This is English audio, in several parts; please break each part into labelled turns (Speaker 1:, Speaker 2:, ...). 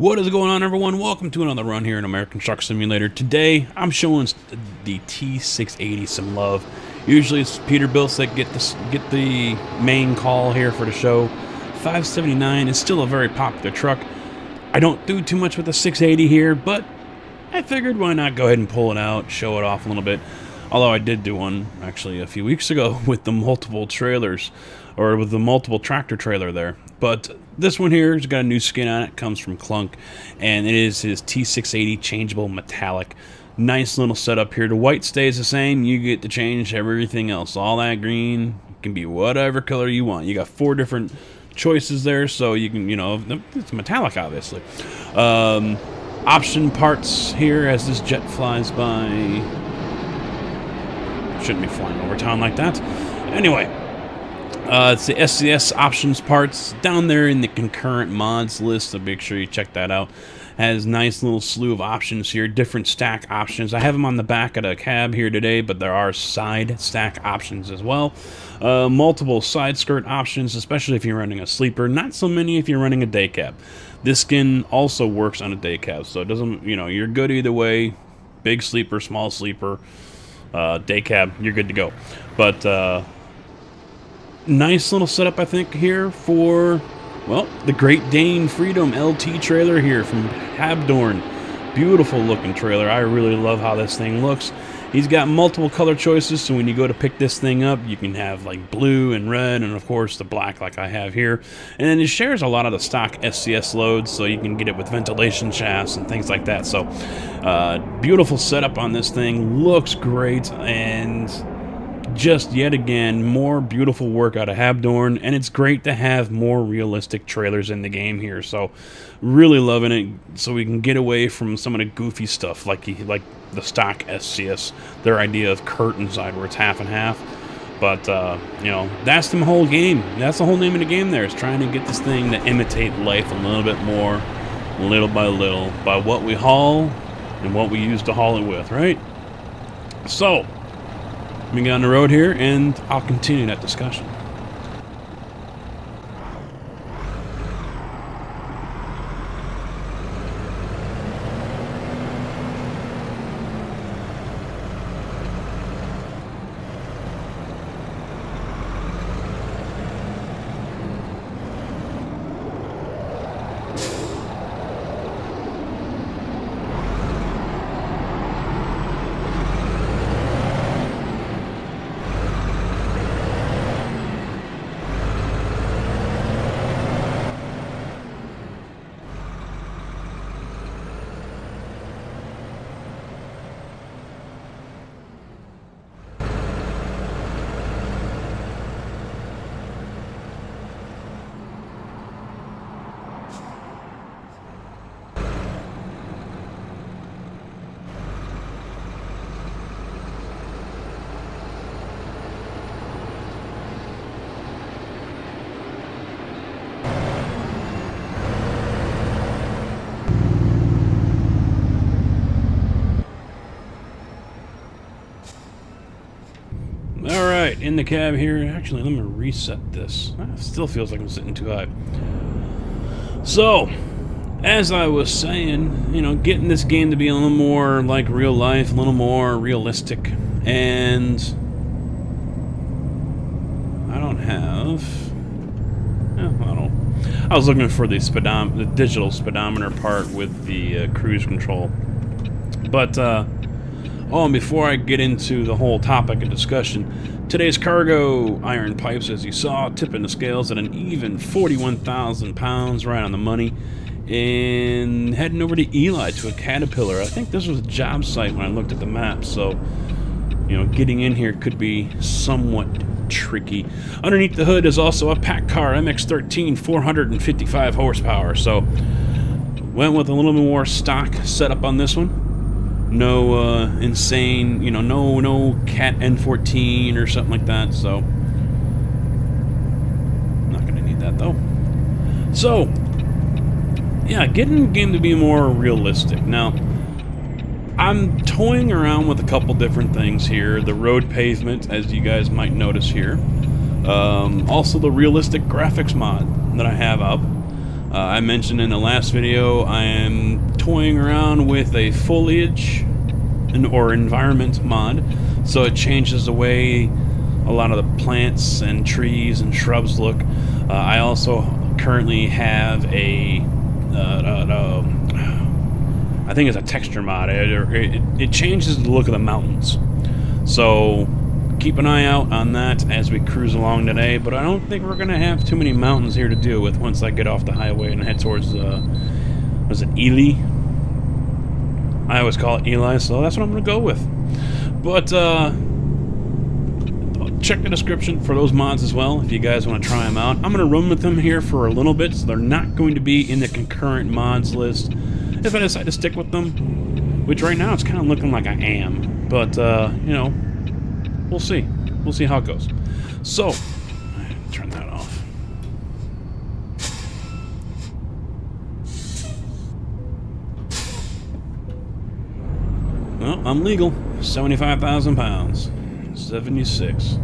Speaker 1: What is going on, everyone? Welcome to another run here in American Truck Simulator. Today, I'm showing the T680 some love. Usually, it's Peterbilts that get the main call here for the show. 579 is still a very popular truck. I don't do too much with the 680 here, but I figured why not go ahead and pull it out, show it off a little bit. Although I did do one actually a few weeks ago with the multiple trailers, or with the multiple tractor trailer there. But this one here has got a new skin on it, comes from Clunk, and it is his T680 Changeable Metallic. Nice little setup here. The white stays the same, you get to change everything else. All that green can be whatever color you want. You got 4 different choices there, so you can, you know, it's metallic obviously. Option parts here as this jet flies by. Shouldn't be flying over town like that. Anyway, it's the SCS options parts down there in the Concurrent Mods list, so make sure you check that out. Has nice little slew of options here, different stack options. I have them on the back of the cab here today, but there are side stack options as well. Multiple side skirt options, especially if you're running a sleeper. Not so many if you're running a day cab. This skin also works on a day cab, so it doesn't, you know, you're good either way. Big sleeper, small sleeper. Day cab, you're good to go. But nice little setup, I think, here for, well, the Great Dane Freedom LT trailer here from Habdorn. Beautiful looking trailer. I really love how this thing looks. He's got multiple color choices, so when you go to pick this thing up, you can have like blue and red, and of course the black like I have here. And then it shares a lot of the stock SCS loads, so you can get it with ventilation shafts and things like that. So beautiful setup on this thing, looks great, and just yet again more beautiful work out of Habdorn. And it's great to have more realistic trailers in the game here, so really loving it, so we can get away from some of the goofy stuff like the stock SCS, their idea of curtain side where it's half and half. But you know, that's the whole game. That's the whole name of the game there, is trying to get this thing to imitate life a little bit more, little by what we haul and what we use to haul it with, right? So let me get on the road here and I'll continue that discussion. Alright, in the cab here. Actually, let me reset this. It still feels like I'm sitting too high. So, as I was saying, you know, getting this game to be a little more like real life, a little more realistic. And I don't have... I was looking for the digital speedometer part with the cruise control. But, oh, and before I get into the whole topic of discussion, today's cargo, iron pipes, as you saw, tipping the scales at an even 41,000 pounds, right on the money. And heading over to Eli to a Caterpillar. I think this was a job site when I looked at the map, so, you know, getting in here could be somewhat tricky. Underneath the hood is also a pack car, MX-13, 455 horsepower, so went with a little bit more stock setup on this one. No insane, you know, no Cat N14 or something like that, so not gonna need that though. So yeah, getting the game to be more realistic. Now, I'm toying around with a couple different things here. The road pavement, as you guys might notice here. Also the realistic graphics mod that I have up. I mentioned in the last video I am toying around with a foliage or environment mod, so it changes the way a lot of the plants and trees and shrubs look. I also currently have a I think it's a texture mod. It changes the look of the mountains. So keep an eye out on that as we cruise along today, but I don't think we're going to have too many mountains here to deal with once I get off the highway and head towards, was it Ely? I always call it Eli, so that's what I'm going to go with. But, check the description for those mods as well if you guys want to try them out. I'm going to run with them here for a little bit, so they're not going to be in the concurrent mods list if I decide to stick with them, which right now it's kind of looking like I am. But, you know, we'll see. We'll see how it goes. So, turn that off. Well, I'm legal. 75,000 pounds. 76.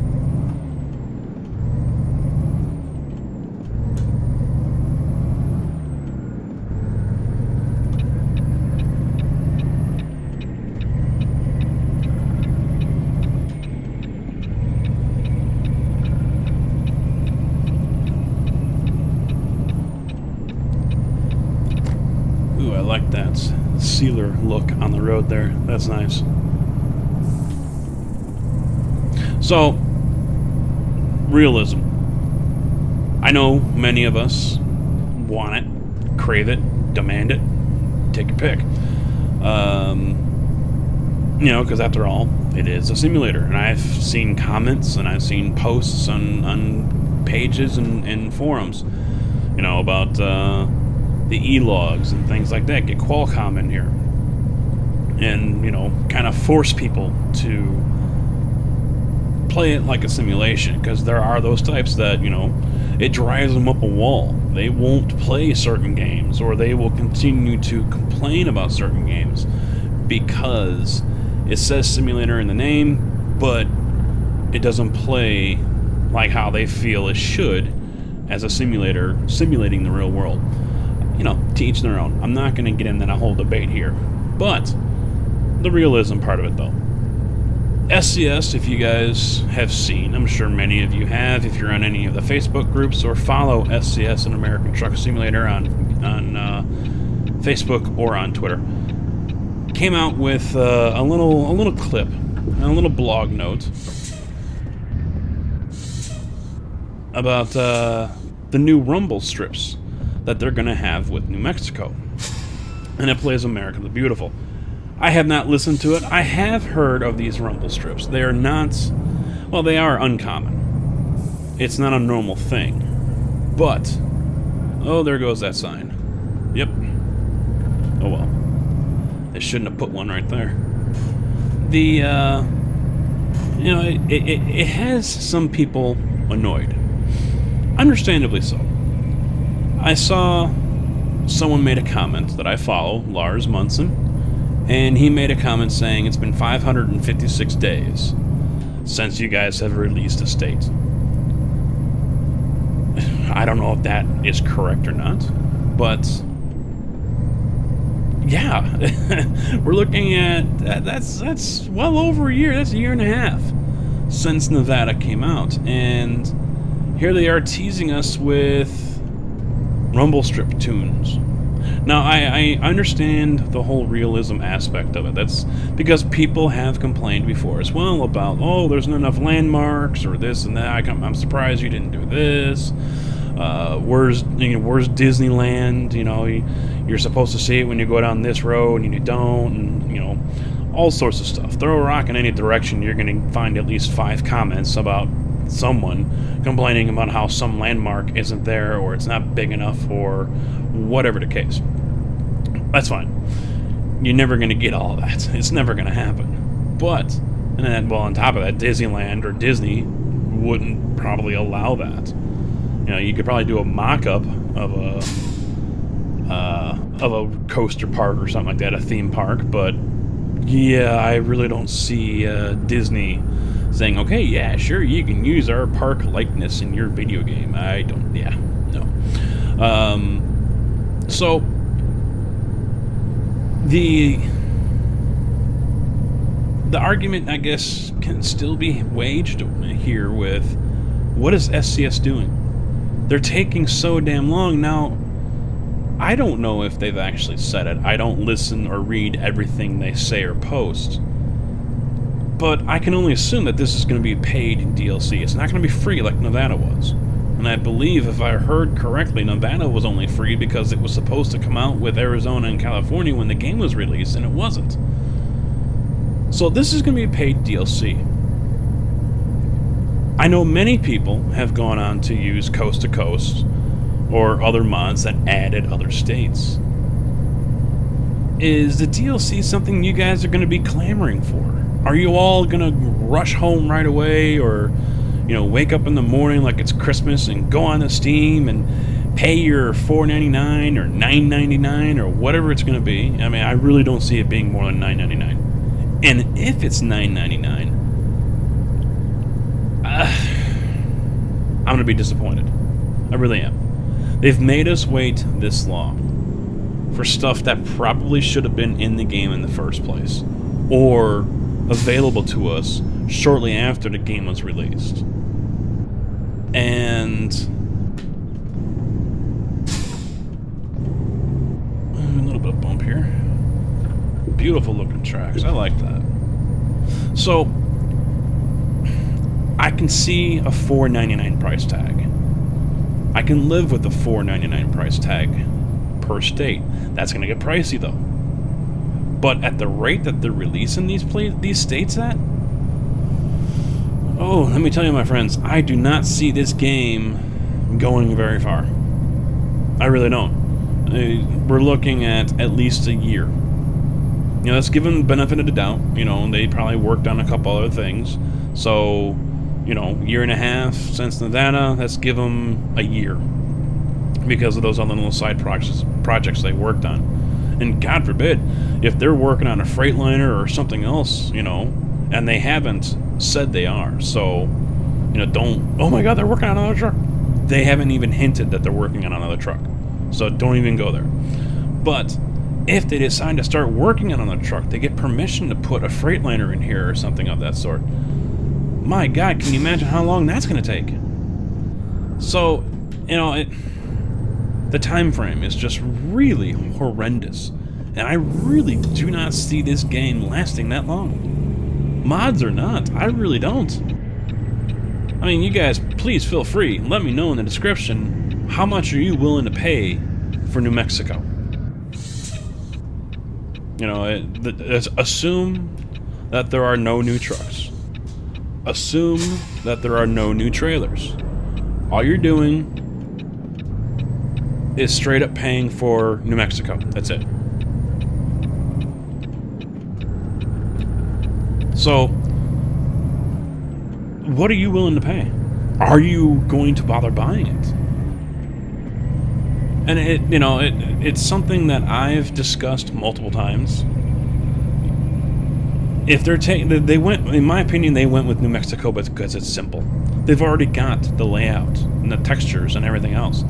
Speaker 1: Ooh, I like that sealer look on the road there. That's nice. So, realism. I know many of us want it, crave it, demand it, take your pick. You know, because after all, it is a simulator. And I've seen comments and I've seen posts on pages and forums, you know, about the e-logs and things like that. Get Qualcomm in here and, you know, kind of force people to play it like a simulation, because there are those types that, you know, it drives them up a wall. They won't play certain games, or they will continue to complain about certain games because it says simulator in the name, but it doesn't play like how they feel it should as a simulator simulating the real world. You know, to each their own. I'm not going to get into that whole debate here, but the realism part of it, though. SCS, if you guys have seen, I'm sure many of you have, if you're on any of the Facebook groups or follow SCS, an American Truck Simulator, on Facebook or on Twitter, came out with a little clip, a little blog note about the new rumble strips that they're going to have with New Mexico, and it plays America the Beautiful. I have not listened to it. I have heard of these rumble strips. They are not, well, they are uncommon. It's not a normal thing. But, oh, there goes that sign. Yep. Oh well. They shouldn't have put one right there. The, you know, it has some people annoyed. Understandably so. I saw someone made a comment that I follow, Lars Munson, and he made a comment saying it's been 556 days since you guys have released a state. I don't know if that is correct or not, but yeah, we're looking at that's well over a year. That's a year and a half since Nevada came out, and here they are teasing us with rumble strip tunes. Now, I understand the whole realism aspect of it. That's because people have complained before as well about, oh, there's not enough landmarks or this and that. I'm surprised you didn't do this. Where's Disneyland? You know, you're supposed to see it when you go down this road and you don't, and you know, all sorts of stuff. Throw a rock in any direction, you're going to find at least 5 comments about someone complaining about how some landmark isn't there, or it's not big enough, or whatever the case. That's fine. You're never going to get all of that. It's never going to happen. But, and then, well, on top of that, Disneyland or Disney wouldn't probably allow that. You know, you could probably do a mock-up of a coaster park or something like that, a theme park, but yeah, I really don't see Disney saying, okay, yeah, sure, you can use our park likeness in your video game. I don't, yeah, no. So the argument, I guess, can still be waged here with, what is SCS doing? They're taking so damn long. Now, I don't know if they've actually said it. I don't listen or read everything they say or post. But I can only assume that this is going to be paid DLC. It's not going to be free like Nevada was. And I believe, if I heard correctly, Nevada was only free because it was supposed to come out with Arizona and California when the game was released, and it wasn't. So this is going to be paid DLC. I know many people have gone on to use Coast to Coast or other mods that added other states. Is the DLC something you guys are going to be clamoring for? Are you all going to rush home right away, or, you know, wake up in the morning like it's Christmas and go on to Steam and pay your $4.99 or $9.99 or whatever it's going to be? I mean, I really don't see it being more than $9.99. And if it's $9.99, I'm going to be disappointed. I really am. They've made us wait this long for stuff that probably should have been in the game in the first place, or available to us shortly after the game was released. And a little bit of bump here. Beautiful looking tracks. I like that. So I can see a $4.99 price tag. I can live with the $4.99 price tag per state. That's going to get pricey though. But at the rate that they're releasing these states at, oh, let me tell you, my friends, I do not see this game going very far. I really don't. We're looking at least a year. You know, let's give them the benefit of the doubt. You know, they probably worked on a couple other things. So, you know, year and a half since Nevada, let's give them a year, because of those other little side projects they worked on. And God forbid, if they're working on a Freightliner or something else, you know, and they haven't said they are. So, you know, don't, oh my God, they're working on another truck. They haven't even hinted that they're working on another truck. So don't even go there. But if they decide to start working on another truck, they get permission to put a Freightliner in here or something of that sort. My God, can you imagine how long that's going to take? So, you know, the time frame is just really horrendous, and I really do not see this game lasting that long. Mods or not, I really don't. I mean, you guys, please feel free. Let me know in the description, how much are you willing to pay for New Mexico? You know, assume that there are no new trucks. Assume that there are no new trailers. All you're doing is straight up paying for New Mexico. That's it. So, what are you willing to pay? Are you going to bother buying it? And it's something that I've discussed multiple times. If they're they went, in my opinion, they went with New Mexico because it's simple. They've already got the layout and the textures and everything else.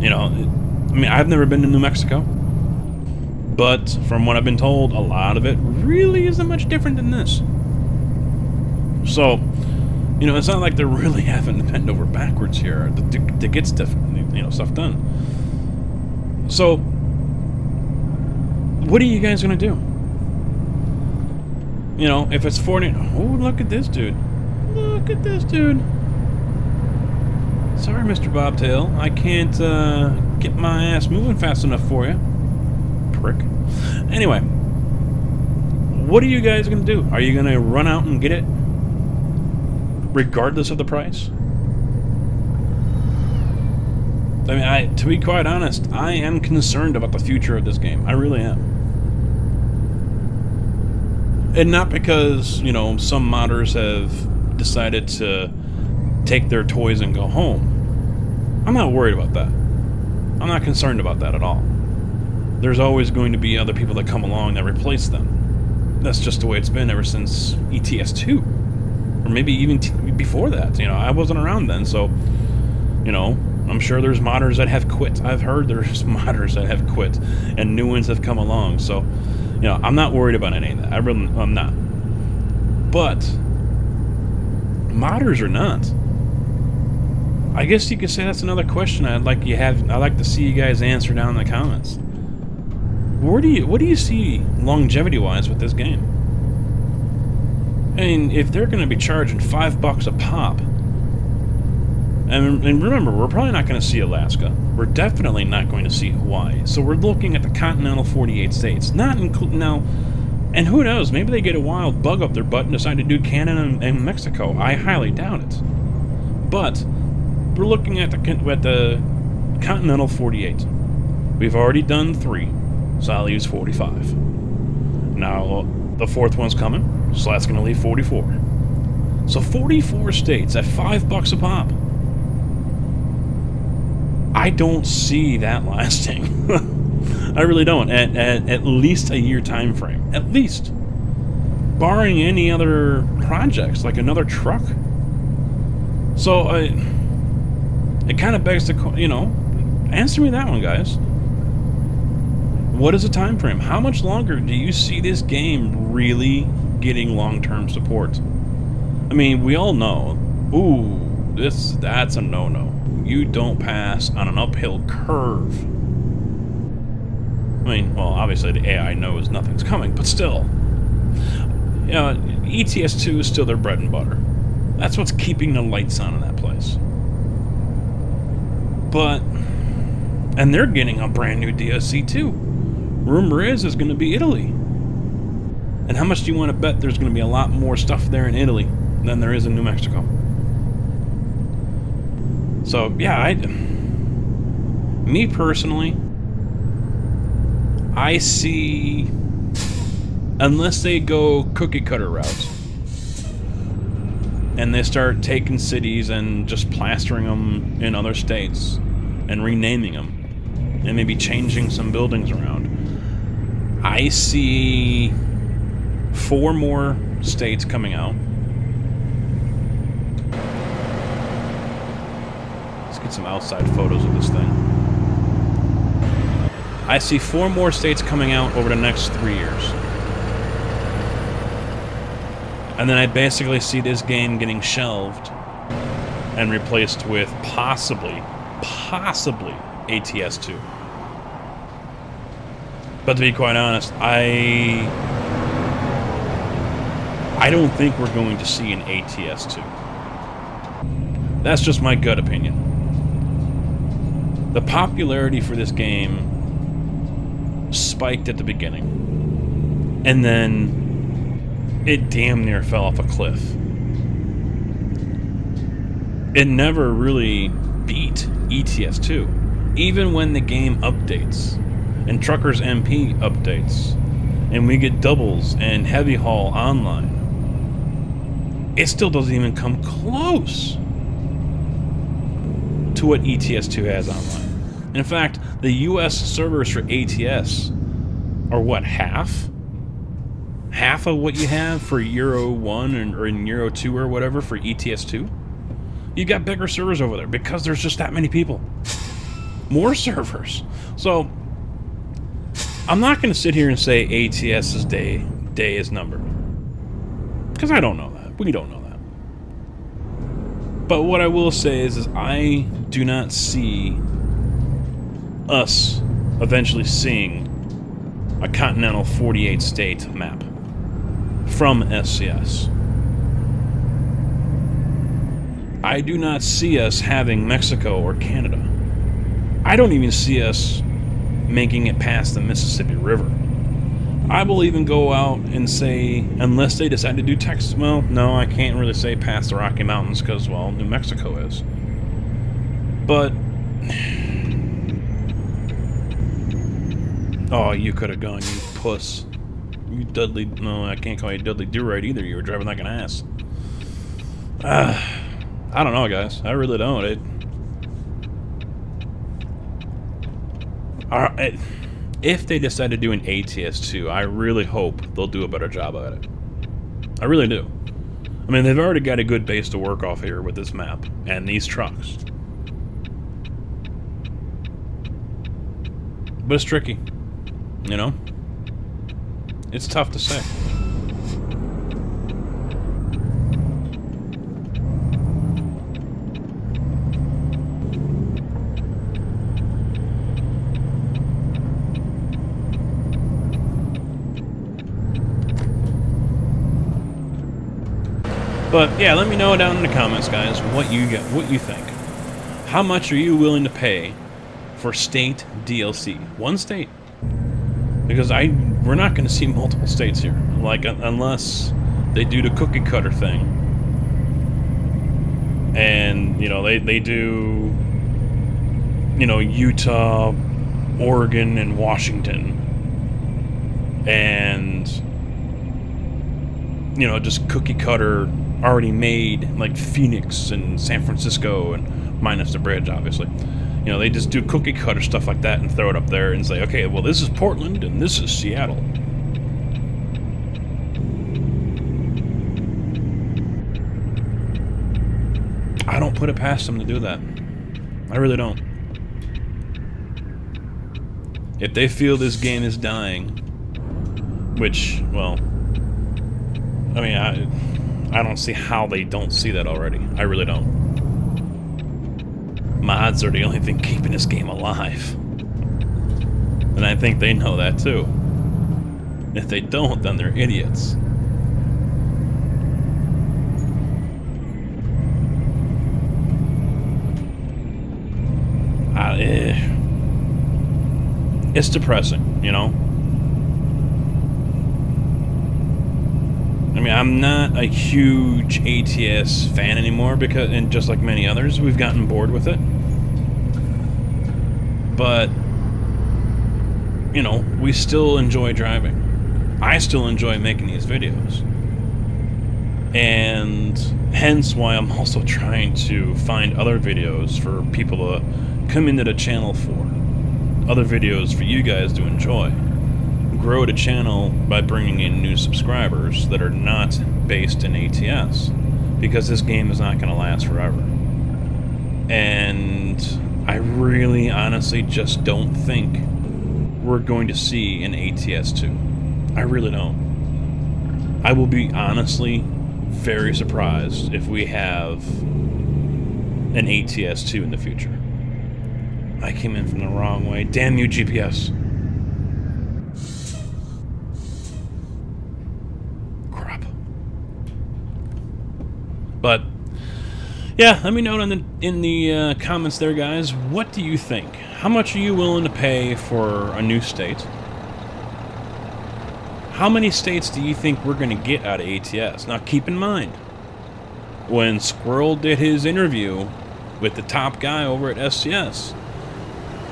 Speaker 1: You know, I mean, I've never been to New Mexico, but from what I've been told, a lot of it really isn't much different than this. So, you know, it's not like they're really having to bend over backwards here to get stuff, you know, stuff done. So, what are you guys gonna do? You know, if it's 40, oh, look at this dude. Look at this dude. Sorry, Mr. Bobtail, I can't get my ass moving fast enough for you. Prick. Anyway, what are you guys going to do? Are you going to run out and get it regardless of the price? I mean, to be quite honest, I am concerned about the future of this game. I really am. And not because, you know, some modders have decided to take their toys and go home. I'm not worried about that. I'm not concerned about that at all. There's always going to be other people that come along that replace them. That's just the way it's been ever since ETS2. Or maybe even before that. You know, I wasn't around then, so You know, I'm sure there's modders that have quit. I've heard there's modders that have quit, and new ones have come along. So, you know, I'm not worried about any of that. I'm not. But modders or not, I guess you could say that's another question I'd like to see you guys answer down in the comments. What do you see longevity-wise with this game? I mean, if they're going to be charging $5 a pop, and remember, we're probably not going to see Alaska. We're definitely not going to see Hawaii. So we're looking at the continental 48 states. Not now, and who knows? Maybe they get a wild bug up their butt and decide to do Canada and Mexico. I highly doubt it. But we're looking at the continental 48. We've already done 3, so I'll use 45. Now the 4th one's coming, so that's going to leave 44. So 44 states at $5 a pop. I don't see that lasting. I really don't. At least a year time frame. At least. Barring any other projects, like another truck. So, it kind of begs the, you know, answer me that one, guys. What is the time frame? How much longer do you see this game really getting long-term support? I mean, we all know, ooh, that's a no-no. You don't pass on an uphill curve. I mean, well, obviously the AI knows nothing's coming, but still. You know, ETS2 is still their bread and butter. That's what's keeping the lights on in that place. But, and they're getting a brand new DSC too. Rumor is it's going to be Italy. And how much do you want to bet there's going to be a lot more stuff there in Italy than there is in New Mexico? So, yeah, me personally, I see, unless they go cookie cutter routes, and they start taking cities and just plastering them in other states, and renaming them, and maybe changing some buildings around, I see 4 more states coming out. Get some outside photos of this thing. I see 4 more states coming out over the next 3 years. And then I basically see this game getting shelved and replaced with possibly ATS2. But to be quite honest, I don't think we're going to see an ATS2. That's just my gut opinion. The popularity for this game spiked at the beginning, and then it damn near fell off a cliff. It never really beat ETS2, even when the game updates, and Truckers MP updates, and we get doubles and heavy haul online. It still doesn't even come close to what ETS2 has online. In fact, the US servers for ATS are what, half? Half of what you have for Euro 1 or in Euro 2 or whatever for ETS2? You got bigger servers over there because there's just that many people. More servers. So, I'm not going to sit here and say ATS's day is numbered. Because I don't know that. We don't know that. But what I will say is I do not see us eventually seeing a continental 48 state map from SCS. I do not see us having Mexico or Canada. I don't even see us making it past the Mississippi River. I will even go out and say, unless they decide to do Texas, well, no, I can't really say past the Rocky Mountains because, well, New Mexico is. But, oh, you could have gone, you puss. You Dudley, no, I can't call you Dudley Do-Right either, you were driving like an ass. I don't know, guys, I really don't. If they decide to do an ATS2, I really hope they'll do a better job at it. I really do. I mean, they've already got a good base to work off here with this map and these trucks. But it's tricky, you know? It's tough to say. But yeah, let me know down in the comments, guys, what you think. How much are you willing to pay for state DLC? One state, because we're not going to see multiple states here, like unless they do the cookie cutter thing, and you know they do, you know, Utah, Oregon, and Washington, and you know, just cookie cutter already made, like Phoenix and San Francisco, and minus the bridge, obviously. You know, they just do cookie cutter stuff like that and throw it up there and say, okay, well, this is Portland and this is Seattle. I don't put it past them to do that. I really don't. If they feel this game is dying, which, well, I mean, I don't see how they don't see that already. I really don't. Mods are the only thing keeping this game alive. And I think they know that too. If they don't, then they're idiots. It's depressing, you know? I mean, I'm not a huge ATS fan anymore because, and just like many others, we've gotten bored with it. But, you know, we still enjoy driving. I still enjoy making these videos. And hence why I'm also trying to find other videos for people to come into the channel for. Other videos for you guys to enjoy. Grow the channel by bringing in new subscribers that are not based in ATS, because this game is not going to last forever. And I really honestly just don't think we're going to see an ATS 2. I really don't. I will be honestly very surprised if we have an ATS 2 in the future. I came in from the wrong way. Damn you, GPS. But yeah, let me know in the comments there, guys. What do you think? How much are you willing to pay for a new state? How many states do you think we're going to get out of ATS? Now, keep in mind, when Squirrel did his interview with the top guy over at SCS,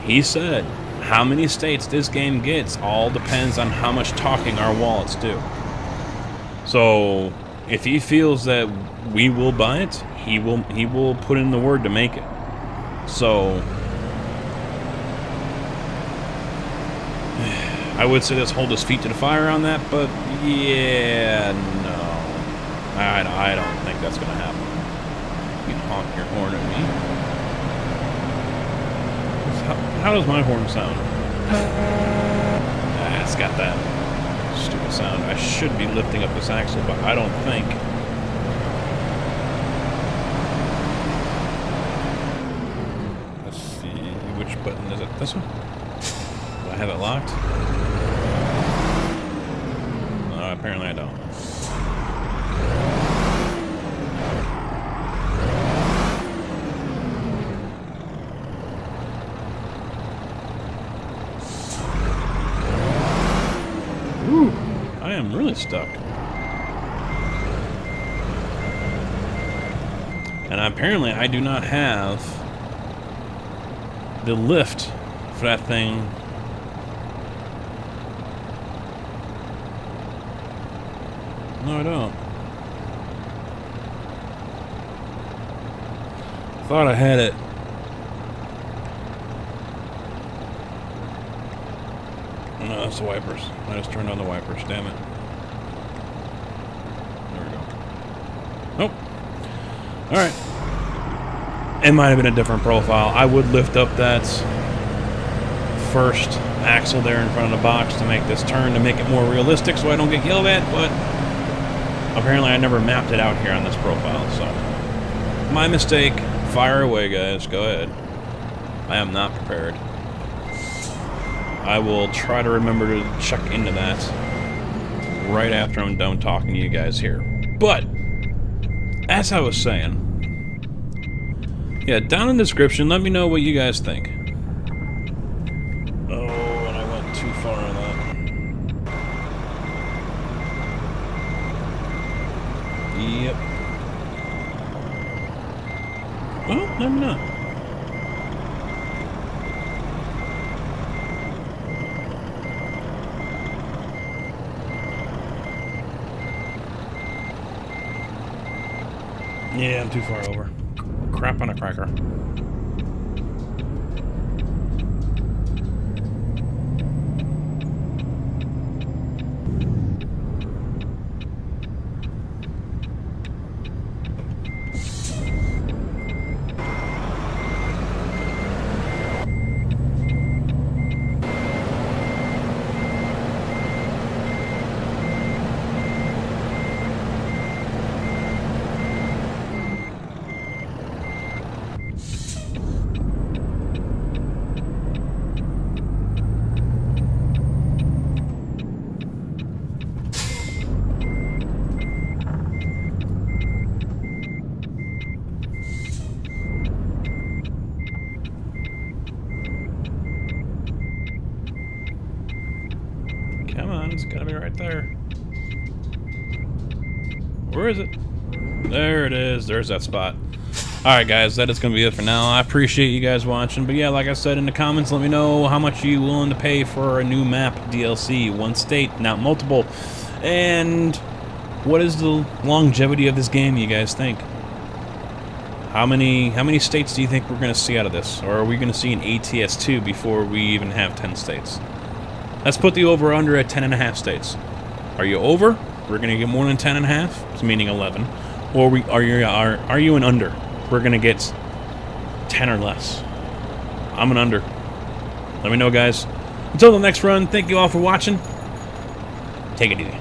Speaker 1: he said, how many states this game gets all depends on how much talking our wallets do. So, if he feels that we will buy it, he will put in the word to make it. So I would say let's hold his feet to the fire on that, but yeah, no, I don't think that's gonna happen. You can honk your horn at me. How does my horn sound? It's got that stupid sound. I should be lifting up this axle, but I don't think. Let's see, which button is it? This one? Do I have it locked? Apparently I don't. Ooh, I am really stuck. And apparently I do not have the lift for that thing. No, I don't. Thought I had it. No, that's the wipers. I just turned on the wipers, damn it. There we go. Nope. Alright. It might have been a different profile. I would lift up that first axle there in front of the box to make this turn to make it more realistic so I don't get yelled at, but apparently I never mapped it out here on this profile, so my mistake. Fire away, guys. Go ahead. I am not prepared. I will try to remember to check into that right after I'm done talking to you guys here. But, as I was saying, yeah, down in the description, let me know what you guys think. Oh, and I went too far on that. Yep. Well, maybe not. Yeah, I'm too far over. Crap on a cracker. Come on, it's gotta be right there. Where is it? There it is. There's that spot. Alright guys, that is going to be it for now. I appreciate you guys watching. But yeah, like I said in the comments, let me know how much you're willing to pay for a new map DLC. One state, not multiple. And what is the longevity of this game, you guys think? How many states do you think we're going to see out of this? Or are we going to see an ATS2 before we even have 10 states? Let's put the over-under at 10.5 states. Are you over? We're going to get more than 10.5, meaning 11. Or are you an under? We're going to get 10 or less. I'm an under. Let me know, guys. Until the next run, thank you all for watching. Take it easy.